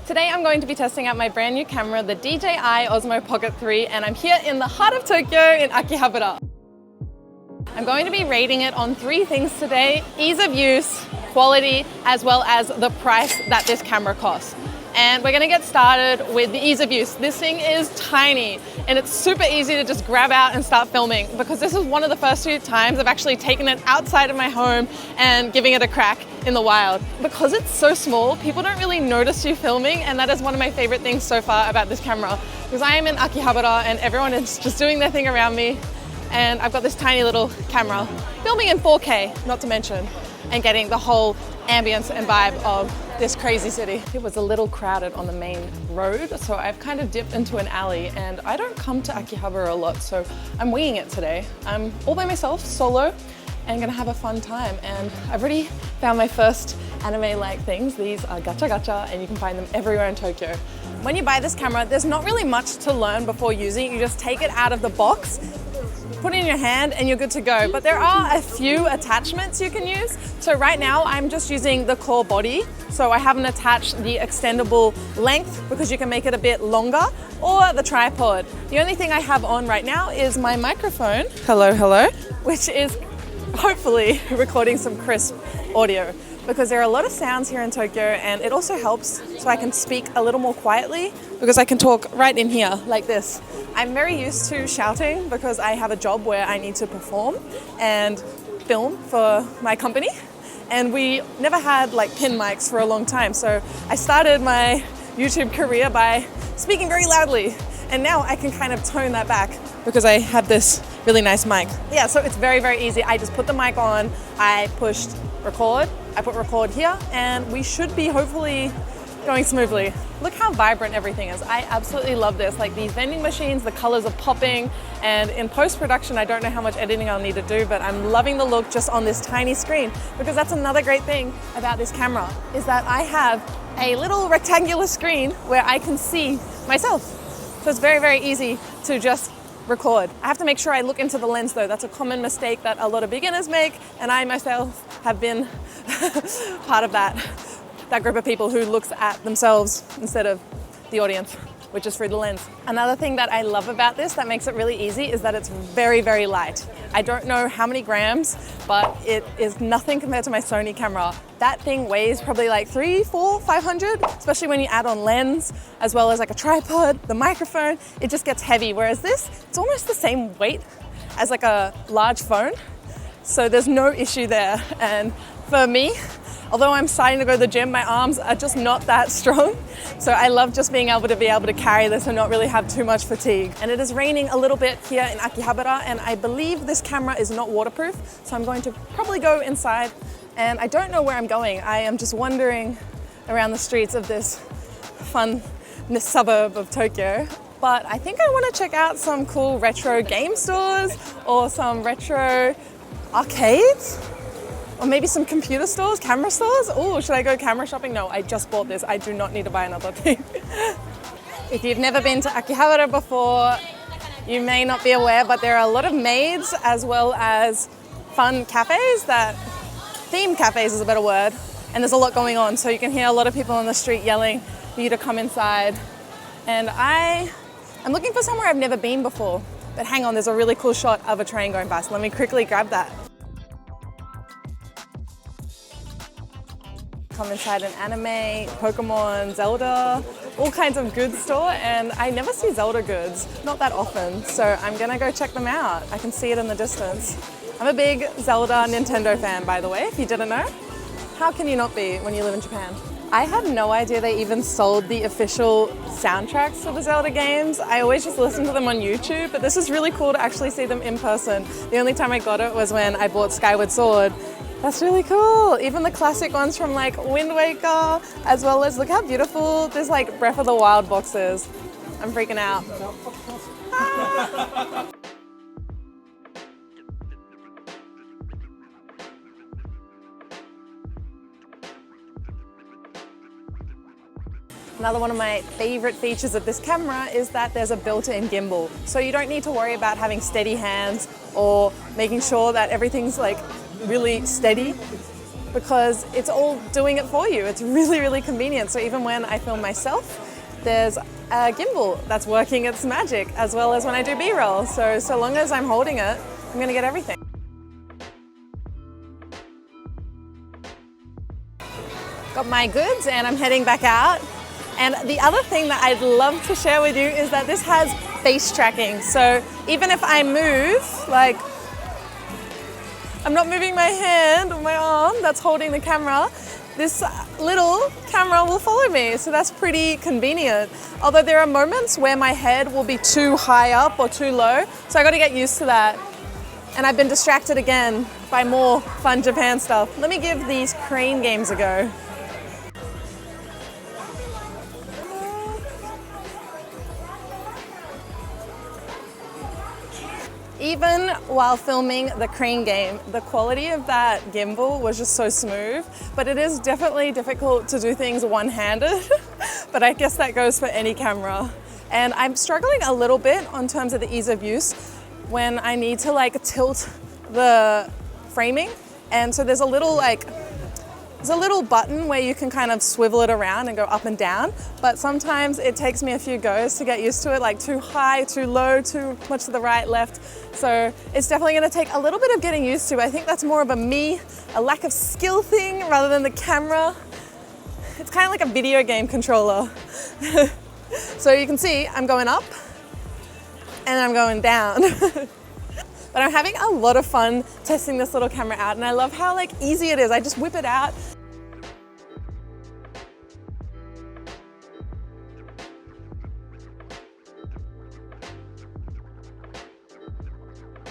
Today I'm going to be testing out my brand new camera, the DJI Osmo Pocket 3, and I'm here in the heart of Tokyo in Akihabara. I'm going to be rating it on 3 things today: ease of use, quality, as well as the price that this camera costs. And we're gonna get started with the ease of use. This thing is tiny and it's super easy to just grab out and start filming, because this is one of the first few times I've actually taken it outside of my home and giving it a crack in the wild. Because it's so small, people don't really notice you filming, and that is one of my favorite things so far about this camera, because I am in Akihabara and everyone is just doing their thing around me, and I've got this tiny little camera filming in 4K, not to mention, and getting the whole ambience and vibe of this crazy city. It was a little crowded on the main road, so I've kind of dipped into an alley, and I don't come to Akihabara a lot, so I'm winging it today. I'm all by myself, solo, and gonna have a fun time. And I've already found my first anime-like things. These are gacha gacha, and you can find them everywhere in Tokyo. When you buy this camera, there's not really much to learn before using it. You just take it out of the box, put it in your hand, and you're good to go. But there are a few attachments you can use. So right now I'm just using the core body. So I haven't attached the extendable length because you can make it a bit longer, or the tripod. The only thing I have on right now is my microphone, hello, which is hopefully recording some crisp audio, because there are a lot of sounds here in Tokyo, and it also helps so I can speak a little more quietly, because I can talk right in here like this. I'm very used to shouting because I have a job where I need to perform and film for my company, and we never had like pin mics for a long time. So I started my YouTube career by speaking very loudly, and now I can kind of tone that back because I have this really nice mic. Yeah, so it's very, very easy. I just put the mic on, I pushed record, I put record here, and we should be hopefully going smoothly. Look how vibrant everything is. I absolutely love this. Like these vending machines, the colors are popping, and in post-production, I don't know how much editing I'll need to do, but I'm loving the look just on this tiny screen, because that's another great thing about this camera, is that I have a little rectangular screen where I can see myself. So it's very, very easy to just record. I have to make sure I look into the lens though. That's a common mistake that a lot of beginners make, and I myself have been part of that group of people who looks at themselves instead of the audience, which is through the lens. Another thing that I love about this that makes it really easy is that it's very, very light. I don't know how many grams, but it is nothing compared to my Sony camera. That thing weighs probably like 300, 400, 500, especially when you add on lens, as well as like a tripod, the microphone, it just gets heavy. Whereas this, it's almost the same weight as like a large phone. So there's no issue there. And for me, although I'm starting to go to the gym, my arms are just not that strong. So I love just being able to carry this and not really have too much fatigue. And it is raining a little bit here in Akihabara, and I believe this camera is not waterproof. So I'm going to probably go inside, and I don't know where I'm going. I am just wandering around the streets of this fun suburb of Tokyo. But I think I want to check out some cool retro game stores, or some retro arcades, or maybe some computer stores, camera stores. Oh, should I go camera shopping? No, I just bought this. I do not need to buy another thing. If you've never been to Akihabara before, you may not be aware, but there are a lot of maids as well as fun cafes, theme cafes is a better word, and there's a lot going on. So you can hear a lot of people on the street yelling for you to come inside. And I'm looking for somewhere I've never been before. But hang on, there's a really cool shot of a train going past. Let me quickly grab that. Come inside an anime, Pokemon, Zelda, all kinds of goods store, and I never see Zelda goods, not that often, so I'm gonna go check them out. I can see it in the distance. I'm a big Zelda Nintendo fan, by the way, if you didn't know. How can you not be when you live in Japan? I had no idea they even sold the official soundtracks for the Zelda games. I always just listen to them on YouTube, but this is really cool to actually see them in person. The only time I got it was when I bought Skyward Sword. That's really cool. Even the classic ones from like Wind Waker, as well as, look how beautiful this like Breath of the Wild box is. I'm freaking out. Ah. Another one of my favorite features of this camera is that there's a built-in gimbal. So you don't need to worry about having steady hands or making sure that everything's like really steady, because it's all doing it for you. It's really, really convenient. So even when I film myself, there's a gimbal that's working its magic, as well as when I do B-roll. So long as I'm holding it, I'm gonna get everything. Got my goods and I'm heading back out. And the other thing that I'd love to share with you is that this has face tracking. So even if I move, like, I'm not moving my hand or my arm that's holding the camera, this little camera will follow me. So that's pretty convenient. Although there are moments where my head will be too high up or too low. So I gotta get used to that. And I've been distracted again by more fun Japan stuff. Let me give these crane games a go. Even while filming the crane game, the quality of that gimbal was just so smooth, but it is definitely difficult to do things one-handed, but I guess that goes for any camera. And I'm struggling a little bit on terms of the ease of use when I need to like tilt the framing. And so there's a little button where you can kind of swivel it around and go up and down, but sometimes it takes me a few goes to get used to it, like too high, too low, too much to the right, left. So it's definitely gonna take a little bit of getting used to. I think that's more of a lack of skill thing rather than the camera. It's kind of like a video game controller. So you can see I'm going up and I'm going down. But I'm having a lot of fun testing this little camera out, and I love how like easy it is. I just whip it out.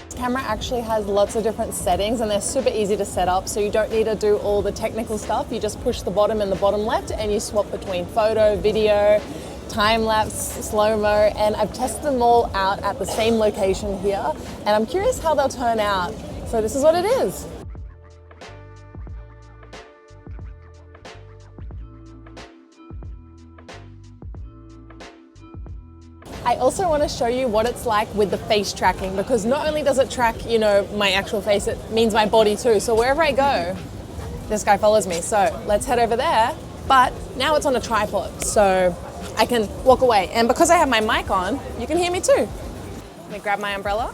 This camera actually has lots of different settings and they're super easy to set up, so you don't need to do all the technical stuff. You just push the bottom and the bottom left and you swap between photo, video, time-lapse, slow-mo, and I've tested them all out at the same location here, and I'm curious how they'll turn out. So this is what it is. I also want to show you what it's like with the face tracking, because not only does it track, you know, my actual face, it means my body too. So wherever I go, this guy follows me. So let's head over there. But now it's on a tripod, so I can walk away. And because I have my mic on, you can hear me too. Let me grab my umbrella.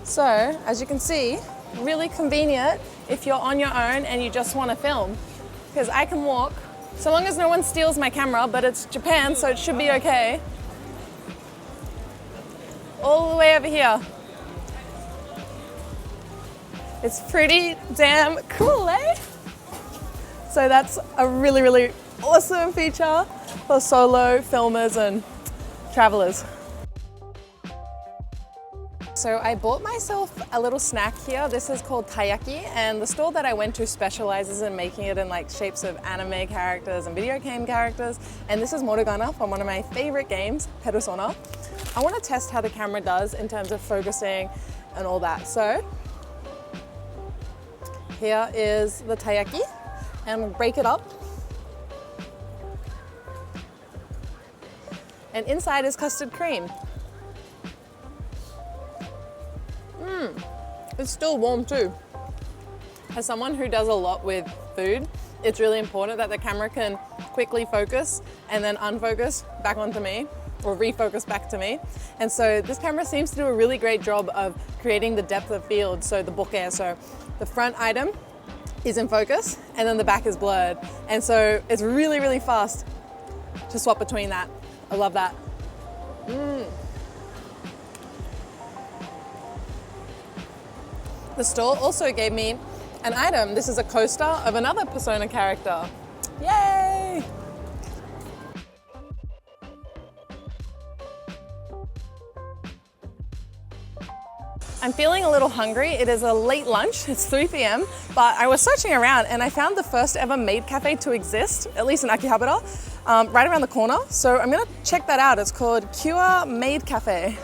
So, as you can see, really convenient if you're on your own and you just want to film, because I can walk, so long as no one steals my camera, but it's Japan, so it should be okay. All the way over here. It's pretty damn cool, eh? So that's a really, really awesome feature for solo filmers and travelers. So I bought myself a little snack here. This is called taiyaki, and the store that I went to specializes in making it in like shapes of anime characters and video game characters. And this is Morgana from one of my favorite games, Persona. I want to test how the camera does in terms of focusing and all that. So here is the taiyaki, and we'll break it up. And inside is custard cream. It's still warm too. As someone who does a lot with food, it's really important that the camera can quickly focus and then unfocus back onto me, or refocus back to me. And so this camera seems to do a really great job of creating the depth of field, so the bokeh. So the front item is in focus and then the back is blurred. And so it's really, really fast to swap between that. I love that. The store also gave me an item. This is a coaster of another Persona character. Yay! I'm feeling a little hungry. It is a late lunch, it's 3 p.m, but I was searching around and I found the first ever maid cafe to exist, at least in Akihabara, right around the corner. So I'm gonna check that out. It's called Kua Maid Cafe.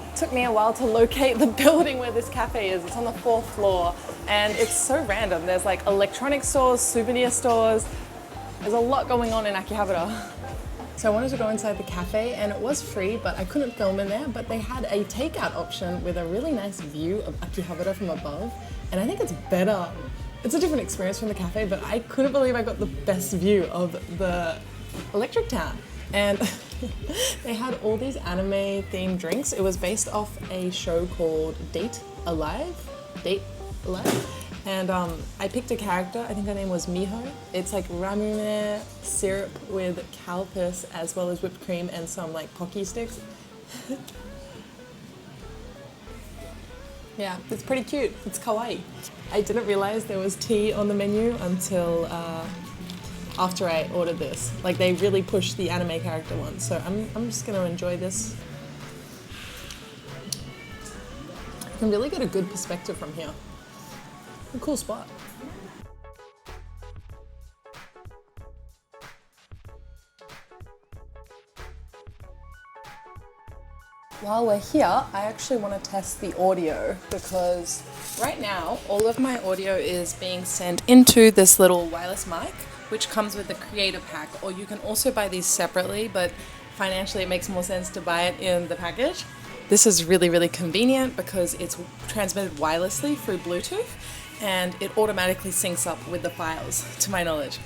It took me a while to locate the building where this cafe is. It's on the 4th floor and it's so random. There's like electronic stores, souvenir stores. There's a lot going on in Akihabara. So I wanted to go inside the cafe and it was free, but I couldn't film in there, but they had a takeout option with a really nice view of Akihabara from above. And I think it's better. It's a different experience from the cafe, but I couldn't believe I got the best view of the electric town. And they had all these anime themed drinks. It was based off a show called Date Alive. And I picked a character, I think her name was Miho. It's like ramune syrup with calpis as well as whipped cream and some like pocky sticks. Yeah, it's pretty cute. It's kawaii. I didn't realize there was tea on the menu until after I ordered this. Like they really pushed the anime character one. So I'm just gonna enjoy this. You can really get a good perspective from here. A cool spot. While we're here, I actually want to test the audio because right now all of my audio is being sent into this little wireless mic, which comes with the creator pack, or you can also buy these separately, but financially it makes more sense to buy it in the package. This is really, really convenient because it's transmitted wirelessly through Bluetooth and it automatically syncs up with the files, to my knowledge.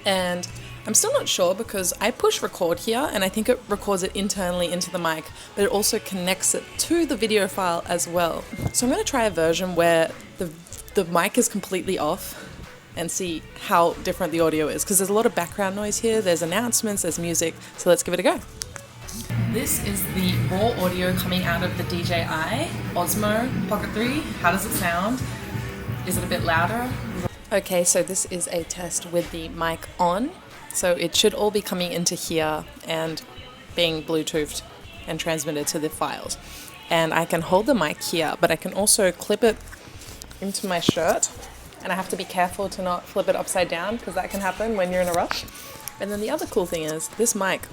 And I'm still not sure because I push record here and I think it records it internally into the mic, but it also connects it to the video file as well. So I'm going to try a version where the mic is completely off and see how different the audio is, because there's a lot of background noise here, there's announcements, there's music, so let's give it a go. This is the raw audio coming out of the DJI Osmo Pocket 3. How does it sound? Is it a bit louder? Okay, so this is a test with the mic on. So it should all be coming into here and being Bluetoothed and transmitted to the files. And I can hold the mic here, but I can also clip it into my shirt. And I have to be careful to not flip it upside down because that can happen when you're in a rush. And then the other cool thing is this mic,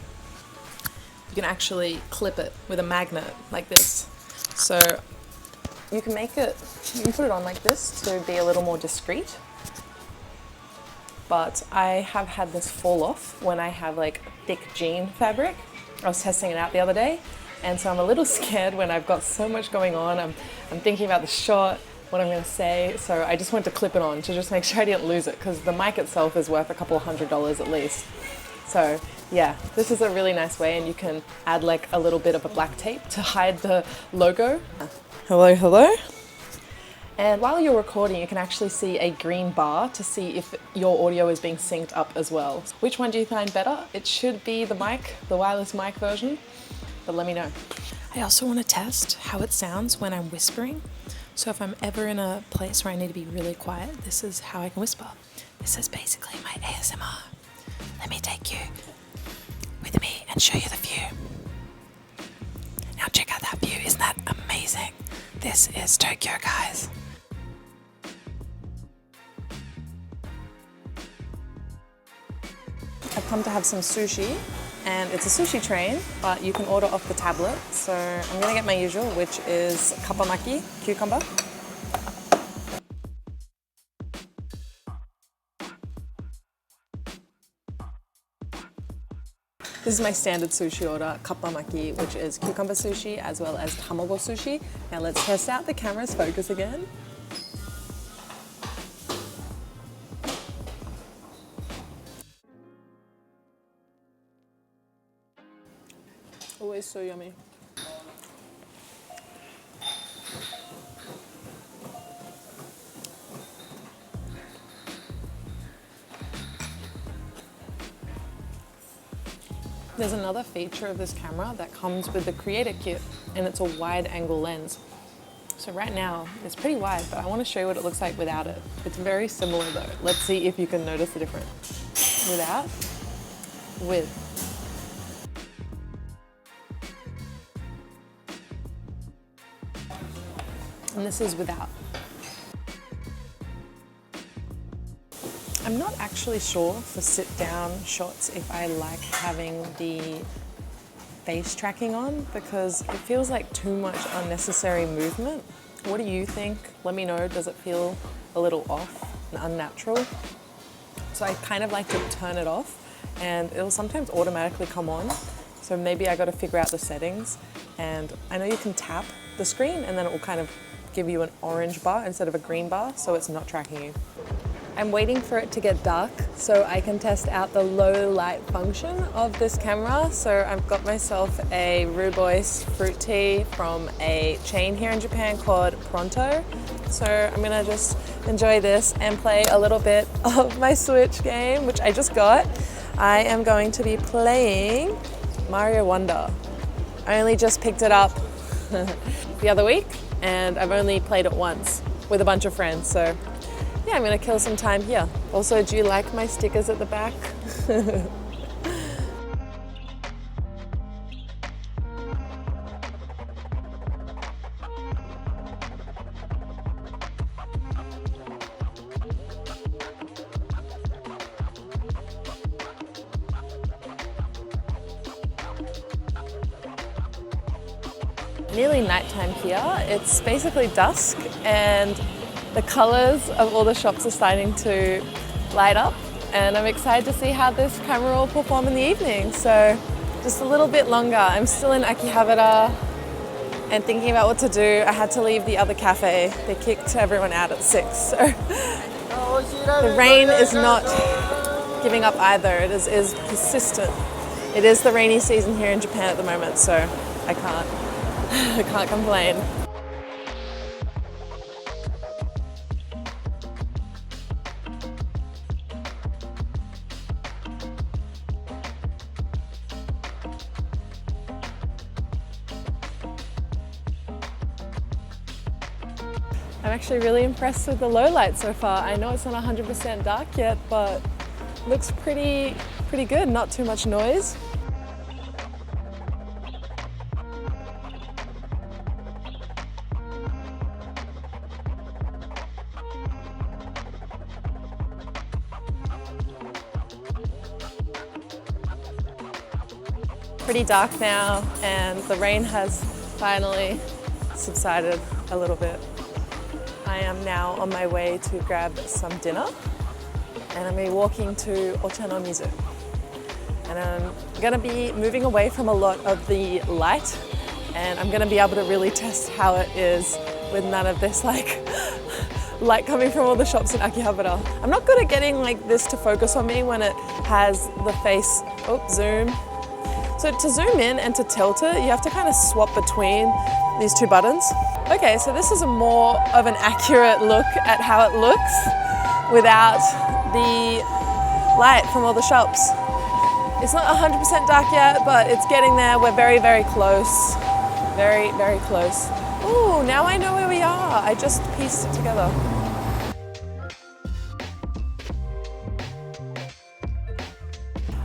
you can actually clip it with a magnet like this. So you can make it, you can put it on like this to be a little more discreet. But I have had this fall off when I have like thick jean fabric. I was testing it out the other day, and so I'm a little scared when I've got so much going on. I'm thinking about the shot, what I'm going to say, so I just wanted to clip it on to just make sure I didn't lose it, because the mic itself is worth a couple of $100 at least. So yeah, this is a really nice way, and you can add like a little bit of a black tape to hide the logo. Hello, hello. And while you're recording, you can actually see a green bar to see if your audio is being synced up as well. Which one do you find better? It should be the mic, the wireless mic version, but let me know. I also want to test how it sounds when I'm whispering. So if I'm ever in a place where I need to be really quiet, this is how I can whisper. This is basically my ASMR. Let me take you with me and show you the view. Now check out that view, isn't that amazing? This is Tokyo, guys. I've come to have some sushi, and it's a sushi train, but you can order off the tablet. So I'm gonna get my usual, which is kappamaki, cucumber. This is my standard sushi order, kappamaki, which is cucumber sushi as well as tamago sushi. Now let's test out the camera's focus again. Always so yummy. There's another feature of this camera that comes with the creator kit, and it's a wide angle lens. So right now it's pretty wide, but I want to show you what it looks like without it. It's very similar though. Let's see if you can notice the difference. Without, with. And this is without. I'm not actually sure for sit-down shots if I like having the face tracking on, because it feels like too much unnecessary movement. What do you think? Let me know, does it feel a little off and unnatural? So I kind of like to turn it off and it'll sometimes automatically come on. So maybe I got to figure out the settings, and I know you can tap the screen and then it will kind of give you an orange bar instead of a green bar, so it's not tracking you. I'm waiting for it to get dark so I can test out the low light function of this camera. So I've got myself a Rubois fruit tea from a chain here in Japan called Pronto. So I'm gonna just enjoy this and play a little bit of my Switch game, which I just got. I am going to be playing Mario Wonder. I only just picked it up the other week and I've only played it once with a bunch of friends, so yeah, I'm gonna kill some time here. Also, do you like my stickers at the back? Nearly nighttime here. It's basically dusk and the colors of all the shops are starting to light up, and I'm excited to see how this camera will perform in the evening. So just a little bit longer. I'm still in Akihabara and thinking about what to do. I had to leave the other cafe. They kicked everyone out at 6. So the rain is not giving up either. It is persistent. It is the rainy season here in Japan at the moment, so I can't complain. I'm actually really impressed with the low light so far. I know it's not 100% dark yet, but looks pretty good, not too much noise. Pretty dark now, and the rain has finally subsided a little bit. I am now on my way to grab some dinner, and I'm going to be walking to Ochanomizu. And I'm going to be moving away from a lot of the light, and I'm going to be able to really test how it is with none of this like light coming from all the shops in Akihabara. I'm not good at getting like this to focus on me when it has the face, zoom. So to zoom in and to tilt it, you have to kind of swap between these two buttons. Okay, so this is a more of an accurate look at how it looks without the light from all the shops. It's not 100% dark yet, but it's getting there. We're very, very close. Very, very close. Ooh, now I know where we are. I just pieced it together.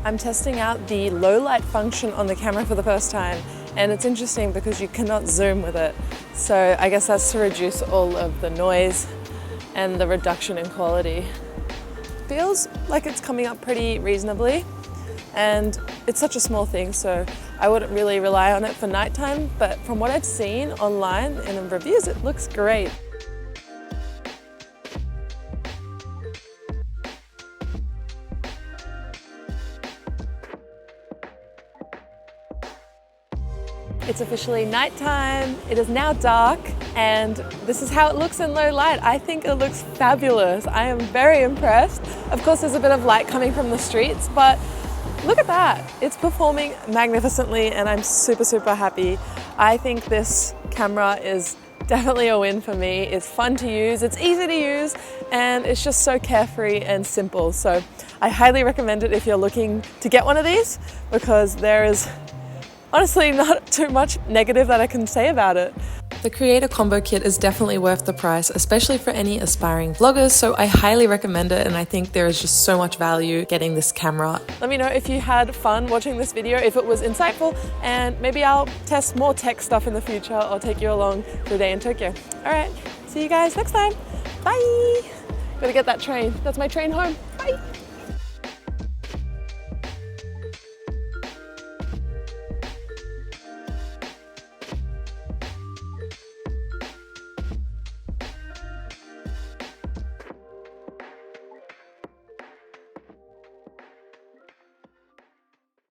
I'm testing out the low light function on the camera for the first time, and it's interesting because you cannot zoom with it. So I guess that's to reduce all of the noise and the reduction in quality. Feels like it's coming up pretty reasonably, and it's such a small thing, so I wouldn't really rely on it for nighttime, but from what I've seen online and in reviews, it looks great. It's officially nighttime, it is now dark, and this is how it looks in low light. I think it looks fabulous. I am very impressed. Of course, there's a bit of light coming from the streets, but look at that. It's performing magnificently, and I'm super, super happy. I think this camera is definitely a win for me. It's fun to use, it's easy to use, and it's just so carefree and simple. So I highly recommend it if you're looking to get one of these, because there is honestly not too much negative that I can say about it. The Creator Combo Kit is definitely worth the price, especially for any aspiring vloggers, so I highly recommend it, and I think there is just so much value getting this camera. Let me know if you had fun watching this video, if it was insightful, and maybe I'll test more tech stuff in the future or take you along for a day in Tokyo. All right, see you guys next time. Bye! Gotta get that train. That's my train home.